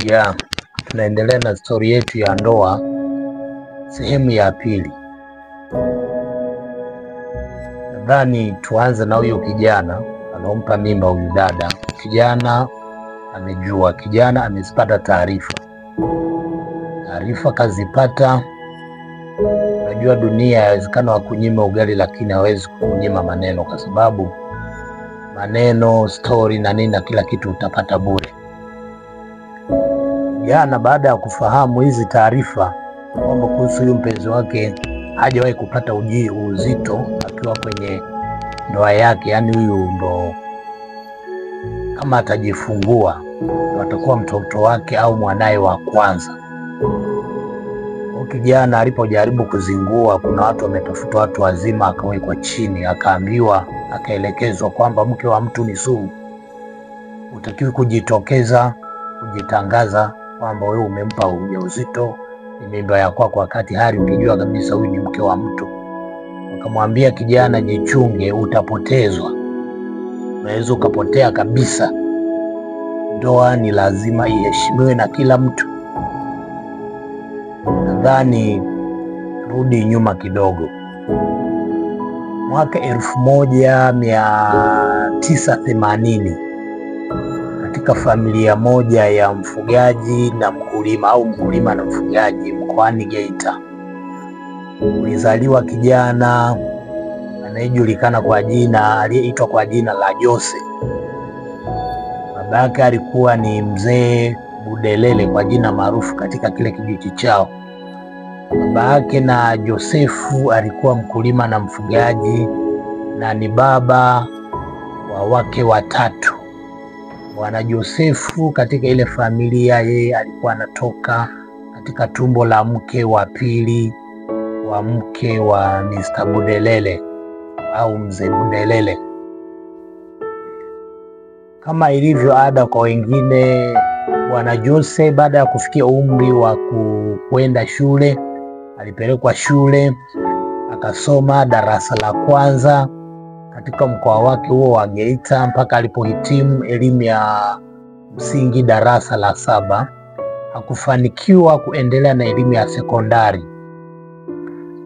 Ya, tunaendelea na stori yetu ya ndoa sehemu ya pili. Nadhani tuanze na huyo kijana anaompa mimba huyu dada. Kijana amejua, kijana amezipata taarifa kazipata. Unajua dunia yawezekana wakunyima ugali, lakini hawezi kunyima maneno, kwa sababu maneno, stori na nini na kila kitu utapata bure. Jana baada ya kufahamu hizi taarifa kwamba kuhusu huyu mpenzi wake hajawahi kupata uzito akiwa kwenye ndoa yake, yani huyu ndo kama atajifungua ndo atakuwa mtoto wake au mwanaye wa kwanza. Kijana alipojaribu kuzingua, kuna watu wametafuta, watu wazima, akawekwa chini, akaambiwa, akaelekezwa kwamba mke wa mtu ni sumu, utakiwi kujitokeza kujitangaza kwamba wewe umempa ujauzito, ni mimba ya kwako, wakati hali ukijua kabisa huyu ni mke wa mtu. Wakamwambia kijana, jichunge, utapotezwa, unaweza ukapotea kabisa. Ndoa ni lazima iheshimiwe na kila mtu. Nadhani rudi nyuma kidogo, mwaka 1980 katika familia moja ya mfugaji na mkulima, au mkulima na mfugaji, mkoani Geita, ulizaliwa kijana anayejulikana kwa jina, aliyeitwa kwa jina la Jose. Babake alikuwa ni mzee Budelele kwa jina maarufu katika kile kijiji chao. Baba yake na Josefu alikuwa mkulima na mfugaji, na ni baba wa wake watatu. Bwana Josefu katika ile familia, yeye alikuwa anatoka katika tumbo la mke wa pili wa mke wa Mr. Budelele au mzee Budelele. Kama ilivyo ada kwa wengine, Bwana Jose baada ya kufikia umri wa kwenda shule, alipelekwa shule akasoma darasa la kwanza katika mkoa wake huo wa Geita mpaka alipohitimu elimu ya msingi darasa la 7. Hakufanikiwa kuendelea na elimu ya sekondari.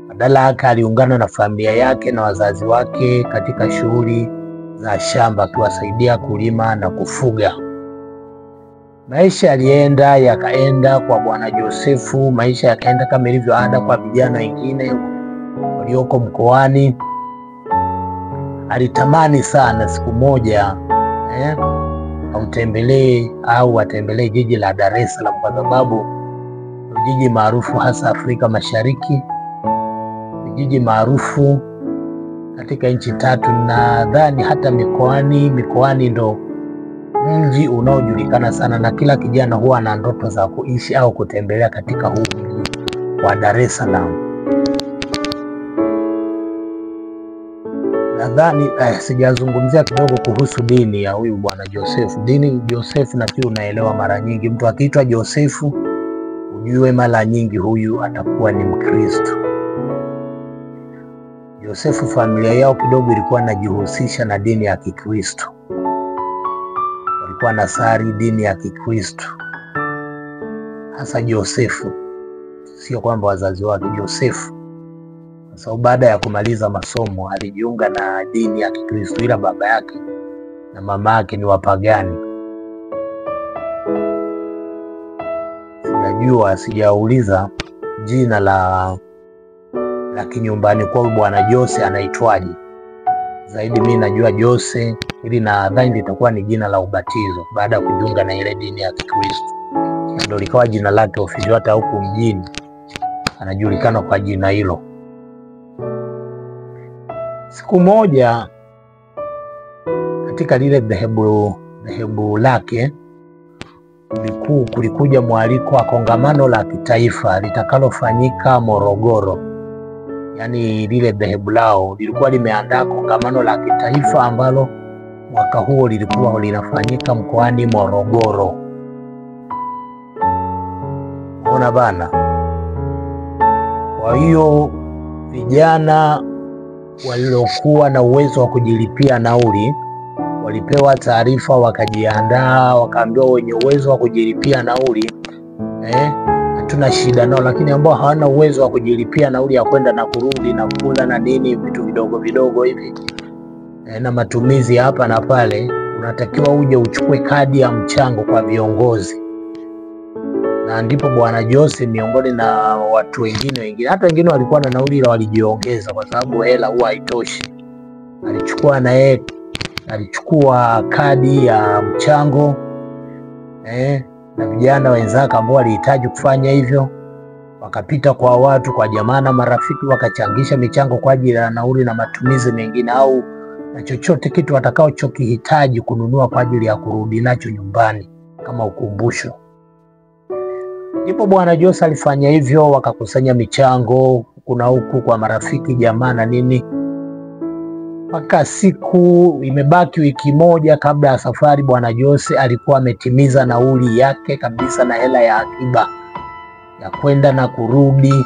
Badala yake aliungana na familia yake na wazazi wake katika shughuli za shamba, akiwasaidia kulima na kufuga. Maisha yakaenda kwa Bwana Josefu, maisha yakaenda kama ilivyo ada kwa vijana wengine walioko mkoani. Alitamani sana siku moja atembelee jiji la Dar es Salaam, kwa sababu ni jiji maarufu hasa Afrika Mashariki, ni jiji maarufu katika nchi tatu, nadhani hata mikoani ndo mji unaojulikana sana, na kila kijana huwa ana ndoto za kuishi au kutembelea katika huu mji wa Dar es Salaam. Nadhani sijazungumzia kidogo kuhusu dini ya huyu Bwana Josefu. Dini Josefu nafikiri unaelewa, mara nyingi mtu akiitwa Josefu ujue mara nyingi huyu atakuwa ni Mkristo. Josefu familia yao kidogo ilikuwa inajihusisha na dini ya Kikristo, walikuwa nasari dini ya Kikristo, hasa Josefu, sio kwamba wazazi wake. Josefu kwa sababu baada ya kumaliza masomo alijiunga na dini ya Kikristo, ila baba yake na mama yake ni wapagani. Sijauliza jina la kinyumbani kwa Bwana Jose anaitwaje. Zaidi mimi najua Jose, ili nadhani litakuwa ni jina la ubatizo baada ya kujiunga na ile dini ya Kikristo, ndio likawa jina lake ofisi. Hata huku mjini anajulikana kwa jina hilo. Siku moja katika lile dhehebu lake kulikuja mwaliko wa kongamano la kitaifa litakalofanyika Morogoro. Yaani lile dhehebu lao lilikuwa limeandaa kongamano la kitaifa ambalo mwaka huo lilikuwa linafanyika mkoani Morogoro. Unaona bana. Kwa hiyo vijana waliokuwa na uwezo wa kujilipia nauli walipewa taarifa, wakajiandaa, wakaambiwa wenye uwezo wa kujilipia nauli hatuna shida nao, lakini ambao hawana uwezo wa kujilipia nauli ya kwenda na kurudi na kula na nini, vitu vidogo vidogo hivi na matumizi hapa na pale, unatakiwa uje uchukue kadi ya mchango kwa viongozi. Na ndipo Bwana Jose miongoni na watu wengine, hata wengine walikuwa na nauli ila walijiongeza kwa sababu hela huwa haitoshi. Alichukua na yeye, alichukua kadi ya mchango na vijana wenzake ambao walihitaji kufanya hivyo, wakapita kwa watu, kwa jamaa na marafiki, wakachangisha michango kwa ajili ya nauli na matumizi mengine au na chochote kitu watakachokihitaji kununua kwa ajili ya kurudi nacho nyumbani kama ukumbusho. Ndipo Bwana Jose alifanya hivyo, wakakusanya michango kuna huku kwa marafiki, jamaa na nini, mpaka siku imebaki wiki moja kabla ya safari. Bwana Jose alikuwa ametimiza nauli yake kabisa na hela ya akiba ya kwenda na kurudi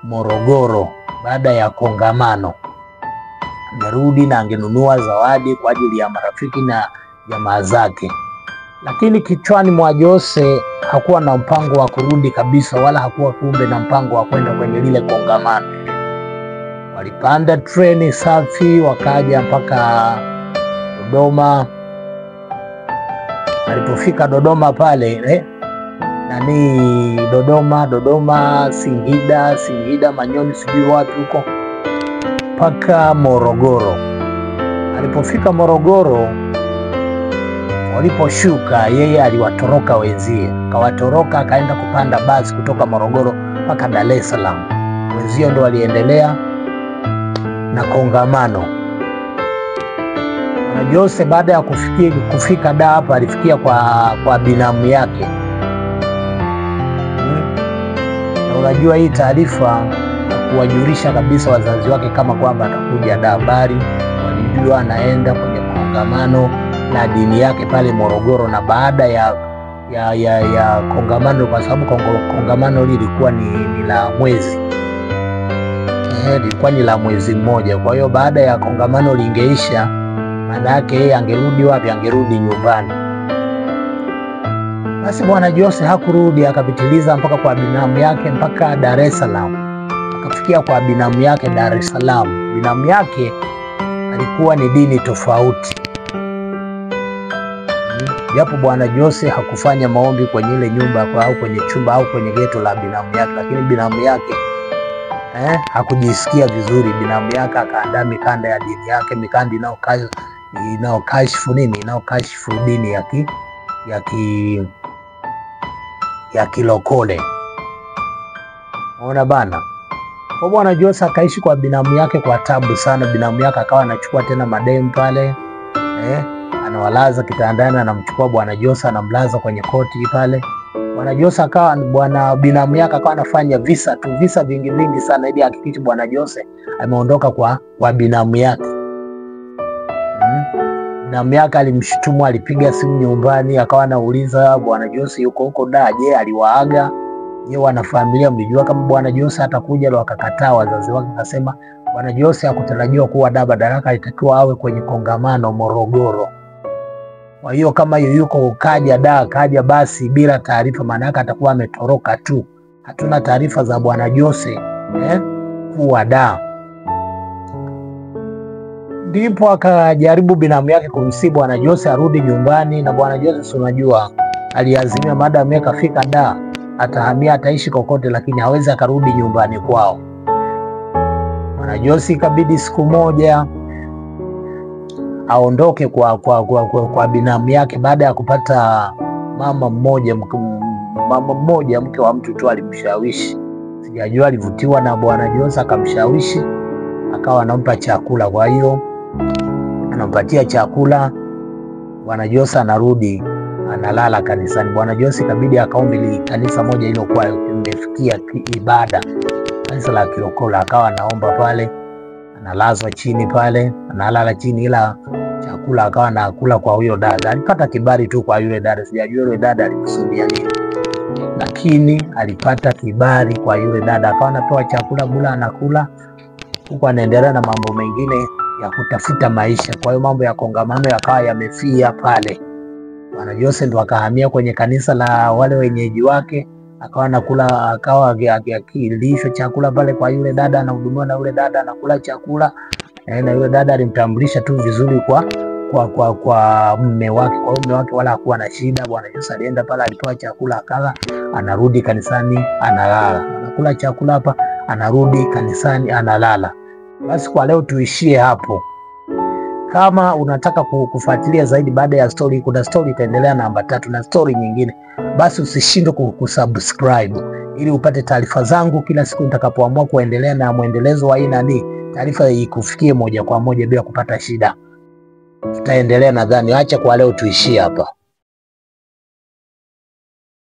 Morogoro baada ya kongamano. Angerudi na angenunua zawadi kwa ajili ya marafiki na jamaa zake, lakini kichwani mwa Jose hakuwa na mpango wa kurudi kabisa, wala hakuwa kumbe na mpango wa kwenda kwenye lile kongamano. Walipanda treni safi wakaja mpaka Dodoma. Alipofika Dodoma pale Dodoma, Singida, Manyoni, sijui wapi huko, mpaka Morogoro. Alipofika Morogoro, waliposhuka yeye aliwatoroka wenzie, akawatoroka akaenda kupanda basi kutoka Morogoro mpaka Dar es Salaam. Wenzio ndo waliendelea na kongamano. Na Jose baada ya kufika Dar hapa alifikia kwa binamu yake. Na unajua hii taarifa kuwajulisha kabisa wazazi wake kama kwamba atakuja Dar. Habari walijua anaenda kwenye kongamano na dini yake pale Morogoro, na baada ya kongamano, kwa sababu kongamano lilikuwa ni la mwezi lilikuwa ni la mwezi mmoja. Kwa hiyo baada ya kongamano lingeisha, maana yake yeye angerudi wapi? Angerudi nyumbani. Basi Bwana Jose hakurudi, akapitiliza mpaka kwa binamu yake mpaka Dar es Salaam. Akafikia kwa binamu yake Dar es Salaam. Binamu yake alikuwa ni dini tofauti, japo Bwana Jose hakufanya maombi kwenye ile nyumba au kwenye chumba au kwenye geto la binamu yake, lakini binamu yake hakujisikia vizuri. Binamu yake akaandaa mikanda ya dini yake, mikanda inaokashifu dini ya kilokole. Unaona bana. Kwa Bwana Jose akaishi kwa binamu yake kwa tabu sana. Binamu yake akawa anachukua tena mademu pale, anawalaza kitandani, anamchukua Bwana Jose anamlaza kwenye koti pale. Bwana Jose binamu yake akawa anafanya visa vingi sana ili hakikisha Bwana Jose ameondoka kwa binamu yake. Binamu yake alimshutumu, alipiga simu nyumbani, akawa anauliza Bwana Jose yuko huko Dar, je, aliwaaga? Je, wana familia mlijua kama Bwana Jose atakuja? Leo akakataa. Wazazi wake akasema Bwana Jose hakutarajiwa kuwa Dar, badala yake alitakiwa awe kwenye kongamano Morogoro. Kwa hiyo kama yuko kaja Dar, kaja basi bila taarifa, maana yake atakuwa ametoroka tu. Hatuna taarifa za Bwana Jose kuwa Dar. Ndipo akajaribu binamu yake kumsibu Bwana Jose arudi nyumbani, na Bwana Jose unajua aliazimia maadamu akafika Dar atahamia, ataishi kokote, lakini hawezi akarudi nyumbani kwao. Bwana Jose ikabidi siku moja aondoke kwa binamu yake baada ya kupata mama mmoja mke wa mtu tu alimshawishi. Sijajua alivutiwa na Bwana Jose akamshawishi, akawa anampa chakula. Kwa hiyo anampatia chakula, Bwana Jose anarudi analala kanisani. Bwana Jose ikabidi akaombe kanisa moja hilo kwa imefikia ibada, kanisa la Kilokola, akawa anaomba pale, analazwa chini pale, analala chini, ila chakula akawa anakula kwa huyo dada. Alipata kibali tu kwa yule dada, sijajua yule dada alikusudia nini, lakini alipata kibali kwa yule dada, akawa anapewa chakula bula, anakula huku anaendelea na mambo mengine ya kutafuta maisha. Kwa hiyo mambo ya kongamano yakawa yamefia pale. Bwana Jose ndo akahamia kwenye kanisa la wale wenyeji wake, akawa anakula, akawa akilishwa chakula pale kwa yule dada, anahudumiwa na yule dada, anakula chakula na yule dada alimtambulisha tu vizuri kwa mume wake. Kwa hiyo mume wake wala hakuwa na shida. Bwana Jose alienda pale, alipewa chakula akala, anarudi kanisani analala, anakula chakula hapa, anarudi kanisani analala. Basi kwa leo tuishie hapo. Kama unataka kufuatilia zaidi baada ya story, kuna story itaendelea namba 3 na story nyingine, basi usishindwe kusubscribe ili upate taarifa zangu kila siku nitakapoamua kuendelea na mwendelezo wa hii taarifa ikufikie moja kwa moja bila kupata shida. Tutaendelea nadhani. Acha kwa leo tuishie hapa.